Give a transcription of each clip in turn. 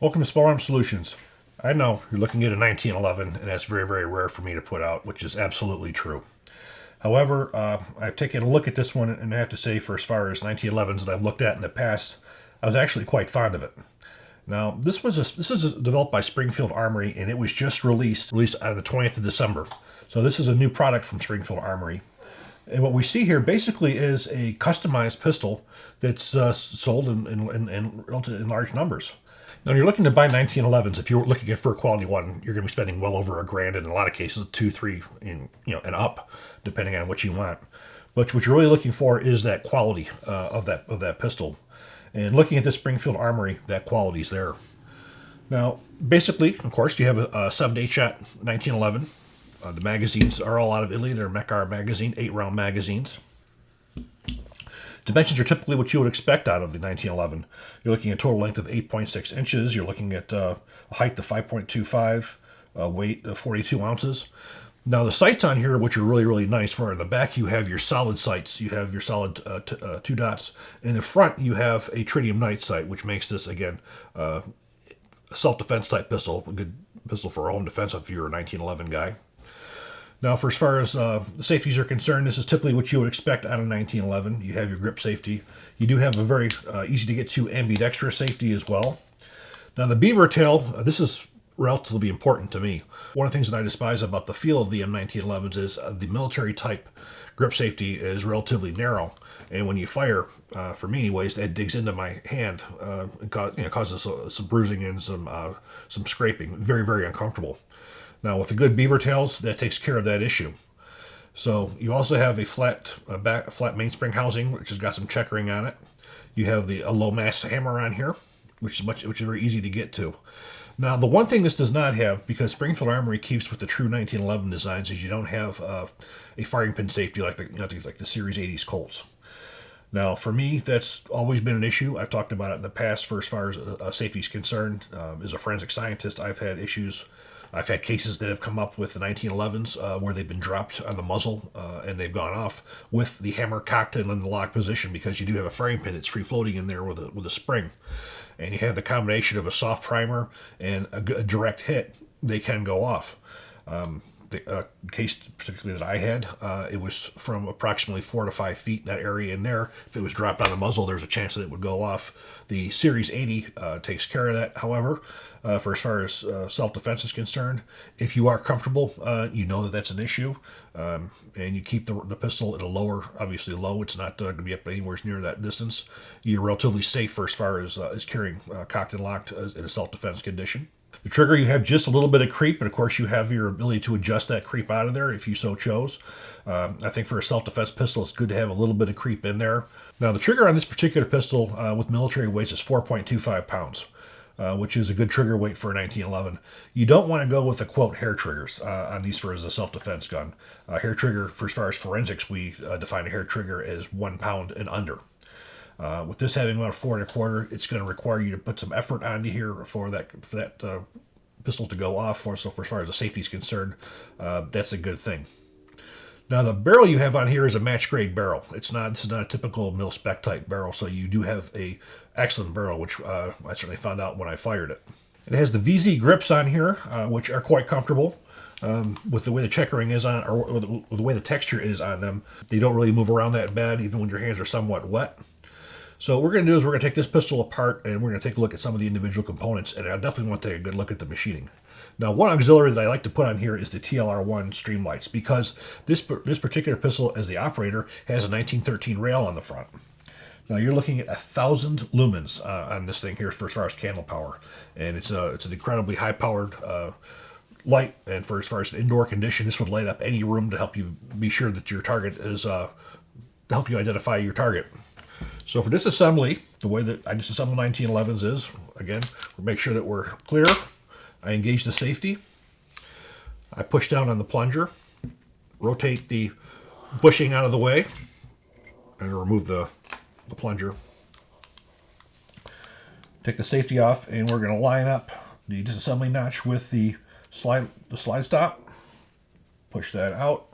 Welcome to Small Arms Solutions. I know you're looking at a 1911, and that's very, very rare for me to put out, which is absolutely true. However, I've taken a look at this one, and I have to say, for as far as 1911s that I've looked at in the past, I was actually quite fond of it. Now, this is developed by Springfield Armory, and it was just released on the 20th of December. So this is a new product from Springfield Armory. And what we see here basically is a customized pistol that's sold in large numbers. Now, when you're looking to buy 1911s, if you're looking for a quality one, you're going to be spending well over $1,000, and in a lot of cases, 2, 3, and up, depending on what you want. But what you're really looking for is that quality of that pistol. And looking at this Springfield Armory, that quality's there. Now, basically, of course, you have a 7-8 shot 1911. The magazines are all out of Italy. They're Mekar magazine, 8-round magazines. Dimensions are typically what you would expect out of the 1911. You're looking at a total length of 8.6 inches. You're looking at a height of 5.25, weight of 42 ounces. Now, the sights on here, which are really, really nice, where in the back you have your solid sights. You have your solid 2 dots. And in the front, you have a tritium night sight, which makes this, again, a self-defense type pistol, a good pistol for home defense if you're a 1911 guy. Now, for as far as the safeties are concerned, this is typically what you would expect out of 1911. You have your grip safety. You do have a very easy to get to ambidextrous safety as well. Now, the Beavertail, this is relatively important to me. One of the things that I despise about the feel of the M1911s is the military type grip safety is relatively narrow. And when you fire, for me anyways, that digs into my hand and causes some bruising and some scraping. Very, very uncomfortable. Now, with the good Beavertails, that takes care of that issue. So you also have a flat mainspring housing, which has got some checkering on it. You have a low mass hammer on here, which is very easy to get to. Now, the one thing this does not have, because Springfield Armory keeps with the true 1911 designs, is you don't have a firing pin safety like the Series 80s Colts. Now, for me, that's always been an issue. I've talked about it in the past for as far as safety is concerned. As a forensic scientist, I've had issues. I've had cases that have come up with the 1911s where they've been dropped on the muzzle and they've gone off with the hammer cocked and in the locked position, because you do have a firing pin that's free floating in there with a spring. And you have the combination of a soft primer and a direct hit, they can go off. The case particularly that I had, it was from approximately 4 to 5 feet, that area in there. If it was dropped on the muzzle, there's a chance that it would go off. The Series 80 takes care of that. However, for as far as self-defense is concerned, if you are comfortable, you know that that's an issue, and you keep the pistol at a lower, obviously low. It's not going to be up anywhere near that distance. You're relatively safe for as far as carrying cocked and locked in a self-defense condition. The trigger, you have just a little bit of creep, but of course you have your ability to adjust that creep out of there if you so chose. I think for a self-defense pistol, it's good to have a little bit of creep in there. Now, the trigger on this particular pistol with military weights is 4.25 pounds, which is a good trigger weight for a 1911. You don't want to go with the, quote, hair triggers on these for as a self-defense gun. Hair trigger, for as far as forensics, we define a hair trigger as 1 pound and under. With this having about 4.25, it's going to require you to put some effort onto here for that pistol to go off. So for as far as the safety is concerned, that's a good thing. Now, the barrel you have on here is a match grade barrel. This is not a typical mil spec type barrel, so you do have a excellent barrel, which I certainly found out when I fired it. It has the VZ grips on here, which are quite comfortable. With the way the checkering is on, or the way the texture is on them, they don't really move around that bad, even when your hands are somewhat wet. So what we're going to do is we're going to take this pistol apart and we're going to take a look at some of the individual components, and I definitely want to take a good look at the machining. Now, one auxiliary that I like to put on here is the TLR1 Streamlights, because this particular pistol, as the operator, has a 1913 rail on the front. Now, you're looking at 1,000 lumens on this thing here for as far as candle power, and it's an incredibly high-powered light, and for as far as an indoor condition, this would light up any room to help you be sure that your target is, to help you identify your target. So for disassembly, the way that I disassemble 1911s is, again, we'll make sure that we're clear. I engage the safety. I push down on the plunger, rotate the bushing out of the way, and remove the plunger. Take the safety off, and we're going to line up the disassembly notch with the slide stop. Push that out.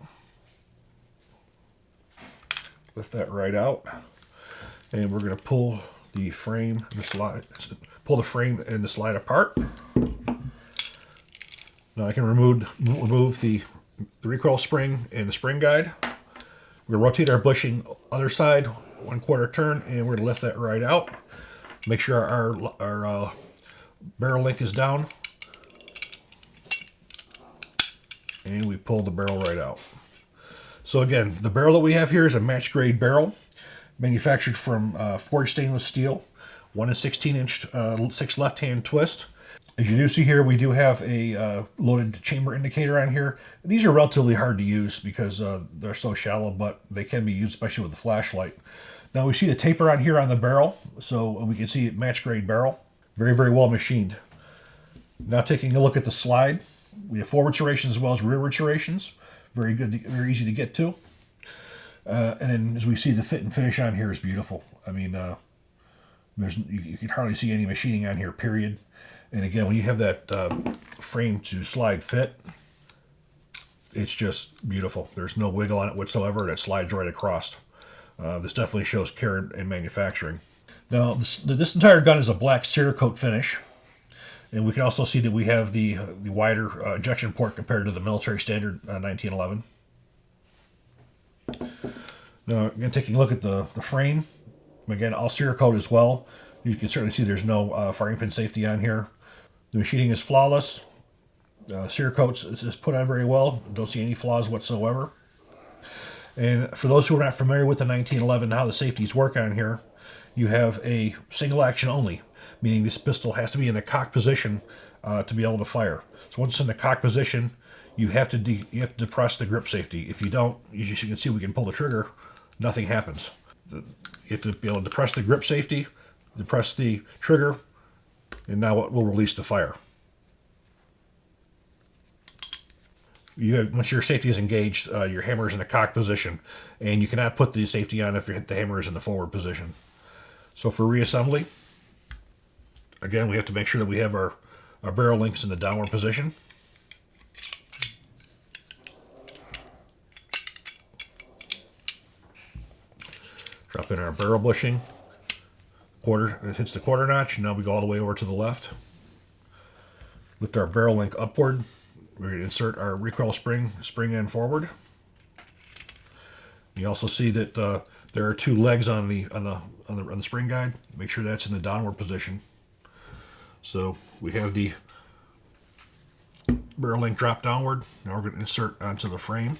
Lift that right out. And we're going to pull the frame and the slide. Pull the frame and the slide apart. Now I can remove the recoil spring and the spring guide. We're going to rotate our bushing other side 1/4 turn, and we're going to lift that right out. Make sure our barrel link is down, and we pull the barrel right out. So again, the barrel that we have here is a match grade barrel, manufactured from forged stainless steel, 1 1/16" 6 left-hand twist. As you do see here, we do have a loaded chamber indicator on here. These are relatively hard to use because they're so shallow, but they can be used, especially with the flashlight. Now we see the taper on here on the barrel, so we can see it match grade barrel. Very, very well machined. Now taking a look at the slide, we have forward serrations as well as rearward serrations. Very good, very easy to get to. And then as we see, the fit and finish on here is beautiful. I mean, you can hardly see any machining on here, period. And again, when you have that frame to slide fit, it's just beautiful. There's no wiggle on it whatsoever. It slides right across. This definitely shows care in manufacturing. Now, this entire gun is a black Cerakote finish. And we can also see that we have the wider ejection port compared to the military standard 1911. Now, again, taking a look at the frame, again, all Cerakote as well. You can certainly see there's no firing pin safety on here. The machining is flawless. Cerakote is put on very well. Don't see any flaws whatsoever. And for those who are not familiar with the 1911 and how the safeties work on here, you have a single action only, meaning this pistol has to be in the cock position to be able to fire. So once it's in the cock position, you have to depress the grip safety. If you don't, as you can see, we can pull the trigger, nothing happens. You have to be able to depress the grip safety, depress the trigger, and now it will release the fire. Once your safety is engaged, your hammer is in the cock position, and you cannot put the safety on if the hammer is in the forward position. So for reassembly, again, we have to make sure that we have our barrel links in the downward position. Drop in our barrel bushing. It hits the quarter notch. Now we go all the way over to the left. Lift our barrel link upward. We're going to insert our recoil spring end forward. You also see that there are 2 legs on the spring guide. Make sure that's in the downward position. So we have the barrel link drop downward. Now we're going to insert onto the frame.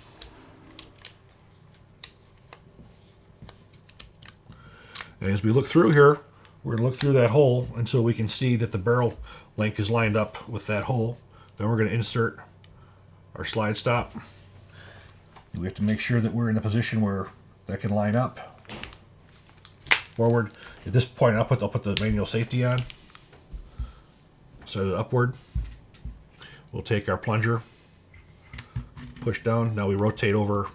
And as we look through here, we're going to look through that hole until we can see that the barrel link is lined up with that hole. Then we're going to insert our slide stop. We have to make sure that we're in a position where that can line up. Forward. At this point, I'll put the manual safety on. So upward. We'll take our plunger, push down. Now we rotate over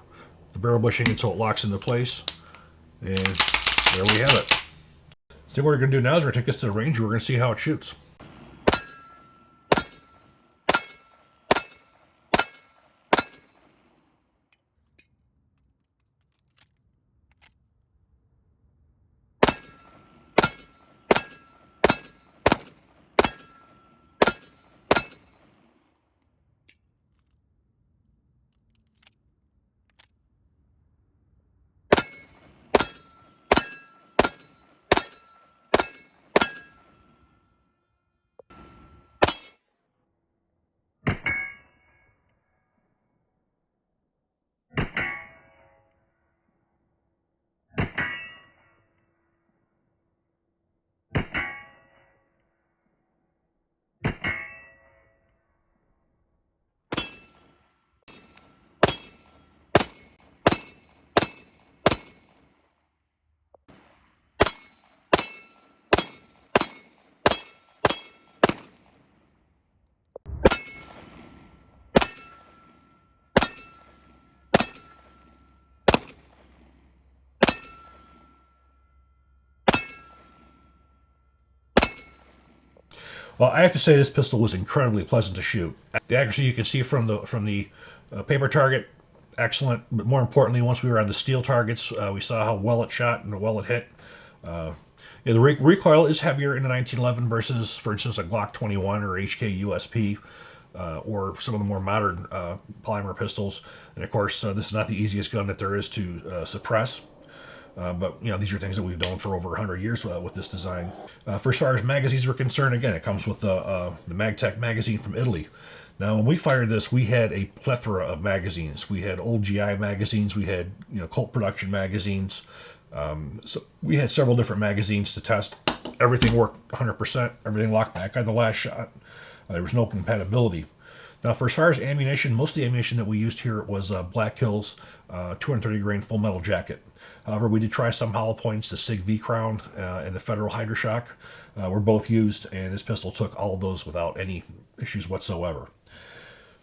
the barrel bushing until it locks into place. And there we have it. So what we're going to do now is we're going to take this to the range. We're going to see how it shoots. Well, I have to say this pistol was incredibly pleasant to shoot. The accuracy you can see from the paper target, excellent. But more importantly, once we were on the steel targets, we saw how well it shot and how well it hit. Yeah, the recoil is heavier in the 1911 versus, for instance, a Glock 21 or HK USP, or some of the more modern polymer pistols. And of course, this is not the easiest gun that there is to suppress. But these are things that we've done for over 100 years with this design. For as far as magazines are concerned, again, it comes with the MagTech magazine from Italy. Now, when we fired this, we had a plethora of magazines. We had old GI magazines. We had Colt production magazines. So we had several different magazines to test. Everything worked 100%. Everything locked back on the last shot. There was no compatibility. Now, for as far as ammunition, most of the ammunition that we used here was Black Hills 230 grain full metal jacket. However, we did try some hollow points. The SIG V Crown and the Federal Hydroshock were both used, and this pistol took all of those without any issues whatsoever.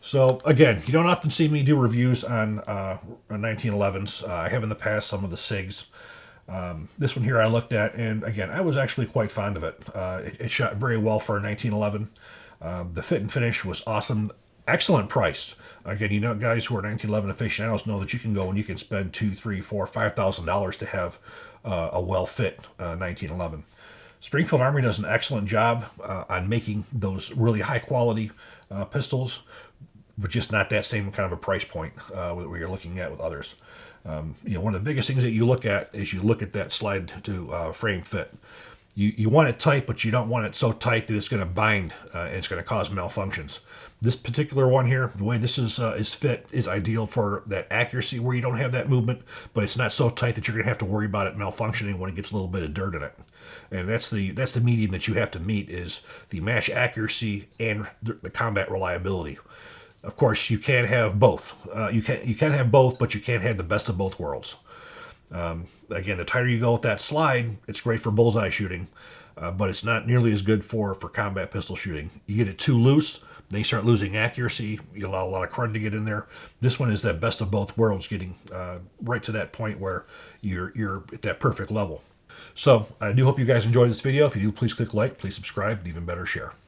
So again, you don't often see me do reviews on 1911s. I have in the past some of the SIGs. This one here I looked at, and again, I was actually quite fond of it. It shot very well for a 1911. The fit and finish was awesome. Excellent price. Again, guys who are 1911 aficionados know that you can go and you can spend $2,000, $3,000, $4,000, $5,000 to have a well-fit 1911. Springfield Armory does an excellent job on making those really high-quality pistols, but just not that same kind of a price point where you're looking at with others. One of the biggest things that you look at is you look at that slide to frame fit. You want it tight, but you don't want it so tight that it's going to bind and it's going to cause malfunctions. This particular one here, the way this is fit, is ideal for that accuracy where you don't have that movement, but it's not so tight that you're going to have to worry about it malfunctioning when it gets a little bit of dirt in it. And that's the medium that you have to meet, is the match accuracy and the combat reliability. Of course, you can't have both. You can have both, but you can't have the best of both worlds. Again, the tighter you go with that slide, it's great for bullseye shooting, but it's not nearly as good for combat pistol shooting. You get it too loose, then you start losing accuracy. You allow a lot of crud to get in there. This one is that best of both worlds, getting right to that point where you're at that perfect level. So I do hope you guys enjoyed this video. If you do, please click like, please subscribe, and even better, share.